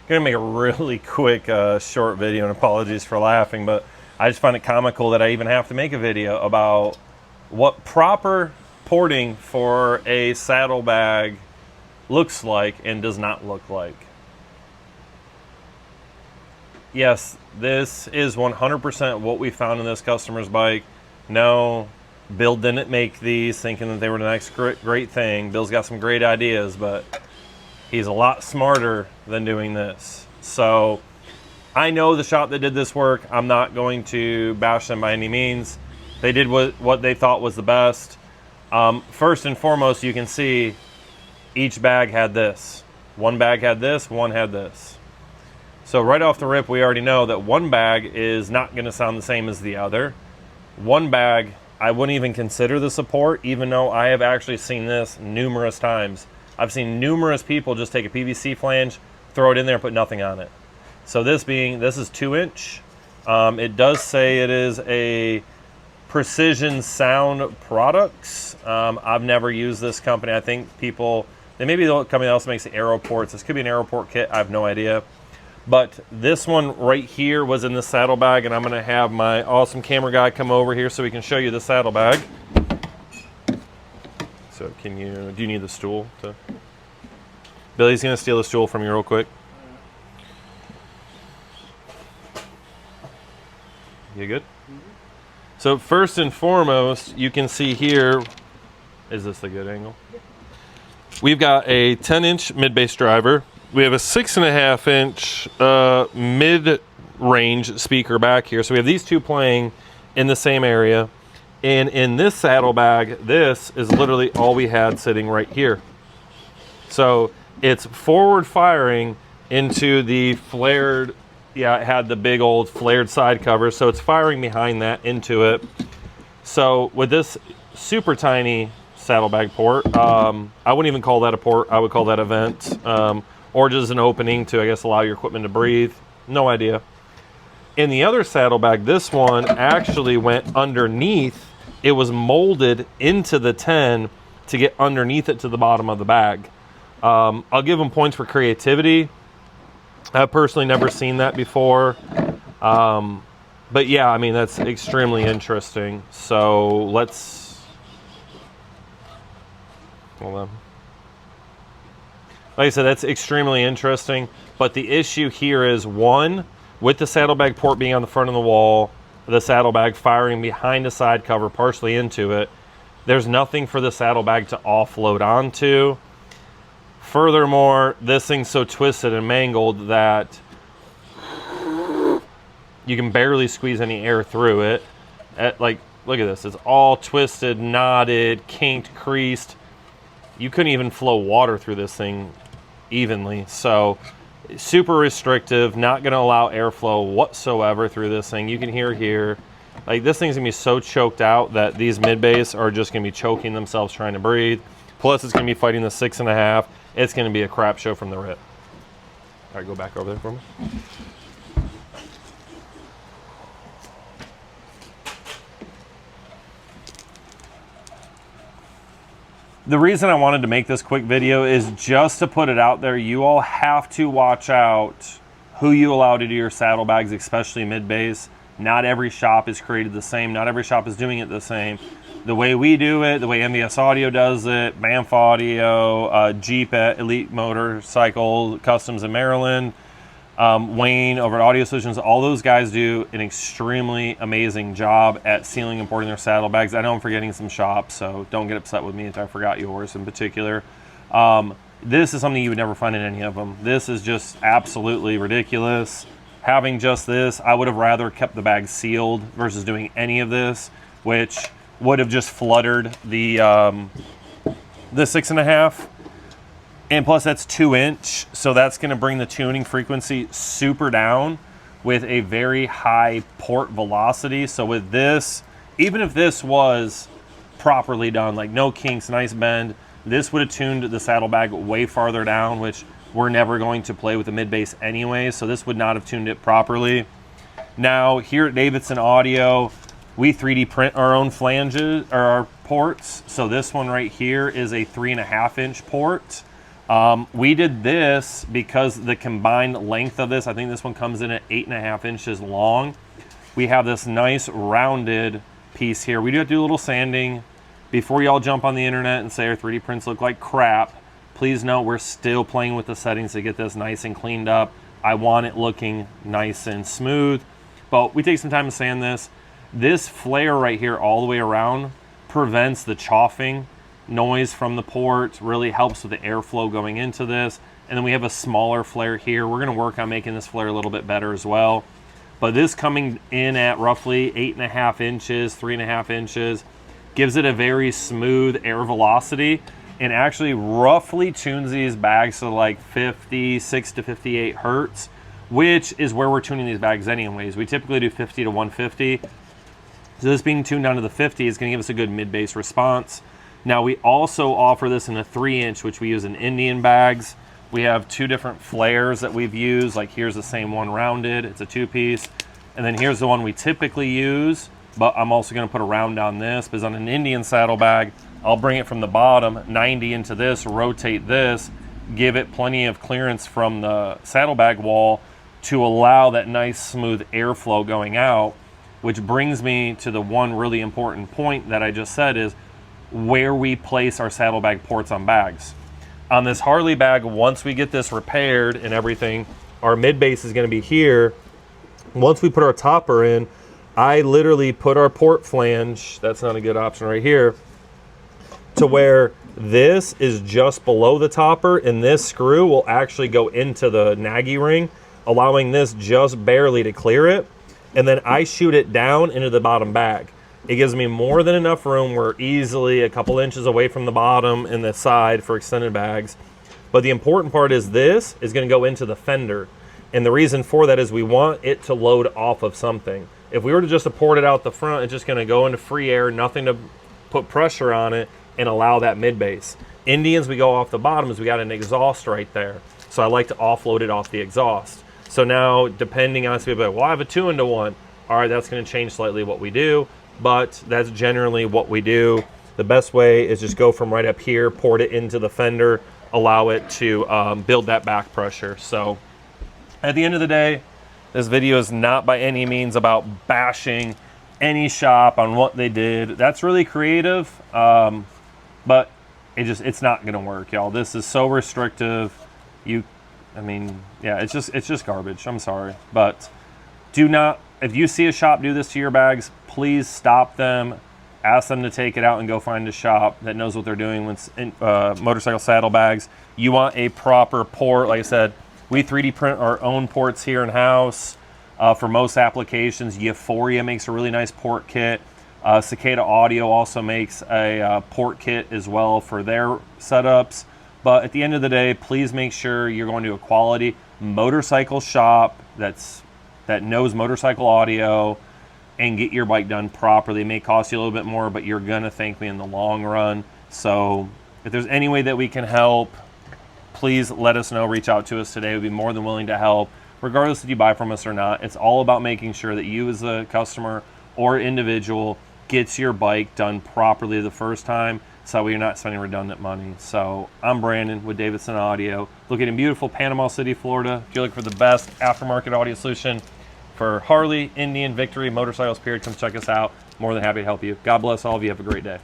gonna make a really quick short video, and apologies for laughing, but I just find it comical that I even have to make a video about what proper porting for a saddlebag looks like and does not look like. Yes, this is 100% what we found in this customer's bike. No, Bill didn't make these thinking that they were the next great thing. Bill's got some great ideas, but he's a lot smarter than doing this. So I know the shop that did this work. I'm not going to bash them by any means. They did what they thought was the best. First and foremost, you can see each bag had this. One bag had this, one had this. So right off the rip, we already know that one bag is not going to sound the same as the other. One bag, I wouldn't even consider the support, even though I have actually seen this numerous times. I've seen numerous people just take a PVC flange, throw it in there, put nothing on it. So this is 2-inch. It does say it is a Precision Sound Products. I've never used this company. I think they may be the company that also makes the Aero ports. This could be an Aero port kit. I have no idea. But this one right here was in the saddlebag, and I'm going to have my awesome camera guy come over here so we can show you the saddlebag. So do you need the stool? Billy's going to steal the stool from you real quick. You good? So first and foremost, you can see here, is this a good angle? We've got a 10-inch mid-bass driver. We have a 6.5-inch mid-range speaker back here. So we have these two playing in the same area. And in this saddlebag, this is literally all we had sitting right here. So it's forward firing into the flared, it had the big old flared side cover. So it's firing behind that into it. So with this super tiny saddlebag port, I wouldn't even call that a port. I would call that a vent. Or just an opening to, I guess, allow your equipment to breathe. No idea. In the other saddlebag, this one actually went underneath. It was molded into the 10 to get underneath it to the bottom of the bag. I'll give them points for creativity. I've personally never seen that before. But yeah, I mean, that's extremely interesting. So hold on. Like I said, that's extremely interesting, but the issue here is, one, with the saddlebag port being on the front of the wall, the saddlebag firing behind the side cover partially into it, there's nothing for the saddlebag to offload onto. Furthermore, this thing's so twisted and mangled that you can barely squeeze any air through it. Look at this. It's all twisted, knotted, kinked, creased. You couldn't even flow water through this thing evenly. So super restrictive, not going to allow airflow whatsoever through this thing. You can hear here, like, this thing's going to be so choked out that these mid-bass are just going to be choking themselves trying to breathe. Plus it's going to be fighting the 6.5. It's going to be a crap show from the rip. All right, go back over there for me. The reason I wanted to make this quick video is just to put it out there. You all have to watch out who you allow to do your saddlebags, especially mid-bass. Not every shop is created the same. Not every shop is doing it the same. The way we do it, the way MVS Audio does it, Banff Audio, Jeep at Elite Motorcycle Customs in Maryland, Wayne over at Audio Solutions, all those guys do an extremely amazing job at sealing and porting their saddlebags. I know I'm forgetting some shops, so don't get upset with me if I forgot yours in particular. This is something you would never find in any of them. This is just absolutely ridiculous. Having just this, I would have rather kept the bag sealed versus doing any of this, which would have just fluttered the 6.5. And plus that's 2-inch, so that's going to bring the tuning frequency super down with a very high port velocity. So with this, even if this was properly done, like no kinks, nice bend, this would have tuned the saddlebag way farther down, which we're never going to play with the mid-bass anyway, so this would not have tuned it properly. Now, here at Davidson Audio, we 3D print our own flanges, or our ports. So this one right here is a 3.5-inch port. We did this because the combined length of this, I think this one comes in at 8.5 inches long. We have this nice rounded piece here. We do have to do a little sanding. Before y'all jump on the internet and say our 3D prints look like crap, please know we're still playing with the settings to get this nice and cleaned up. I want it looking nice and smooth, but we take some time to sand this. This flare right here all the way around prevents the chafing noise from the port, really helps with the airflow going into this. And then we have a smaller flare here. We're gonna work on making this flare a little bit better as well. But this coming in at roughly 8.5 inches, 3.5 inches, gives it a very smooth air velocity and actually roughly tunes these bags to like 56 to 58 hertz, which is where we're tuning these bags anyways. We typically do 50 to 150. So this being tuned down to the 50 is gonna give us a good mid-bass response. Now we also offer this in a 3-inch, which we use in Indian bags. We have 2 different flares that we've used. Like here's the same one rounded, it's a 2-piece. And then here's the one we typically use, but I'm also gonna put a round on this because on an Indian saddlebag, I'll bring it from the bottom 90 into this, rotate this, give it plenty of clearance from the saddlebag wall to allow that nice smooth airflow going out, which brings me to the one really important point that I just said is where we place our saddlebag ports on bags. On this Harley bag, once we get this repaired and everything, our mid-bass is gonna be here. Once we put our topper in, I literally put our port flange, that's not a good option right here, to where this is just below the topper and this screw will actually go into the naggy ring, allowing this just barely to clear it. And then I shoot it down into the bottom bag. It gives me more than enough room. We're easily a couple inches away from the bottom and the side for extended bags. But the important part is this is gonna go into the fender. And the reason for that is we want it to load off of something. If we were to just port it out the front, it's just gonna go into free air, nothing to put pressure on it and allow that mid-bass. Indians, we go off the bottom is we got an exhaust right there. So I like to offload it off the exhaust. So now, depending on, so well, I have a 2-into-1. All right, that's gonna change slightly what we do, but that's generally what we do. The best way is just go from right up here, port it into the fender, allow it to build that back pressure. So at the end of the day, this video is not by any means about bashing any shop on what they did. That's really creative, but it's not gonna work, y'all. This is so restrictive. I mean, yeah, it's just garbage. I'm sorry, but do not, if you see a shop do this to your bags, please stop them, ask them to take it out and go find a shop that knows what they're doing with motorcycle saddlebags. You want a proper port. Like I said, we 3D print our own ports here in-house for most applications. Euphoria makes a really nice port kit. Cicada Audio also makes a port kit as well for their setups. But at the end of the day, please make sure you're going to a quality motorcycle shop that knows motorcycle audio and get your bike done properly. It may cost you a little bit more, but you're gonna thank me in the long run. So if there's any way that we can help, please let us know. Reach out to us today. We'd be more than willing to help, regardless if you buy from us or not. It's all about making sure that you as a customer or individual gets your bike done properly the first time, so you're not spending redundant money. So I'm Brandon with Davidson Audio, located in beautiful Panama City, Florida. If you're looking for the best aftermarket audio solution for Harley, Indian, Victory, motorcycles, period, come check us out. More than happy to help you. God bless all of you. Have a great day.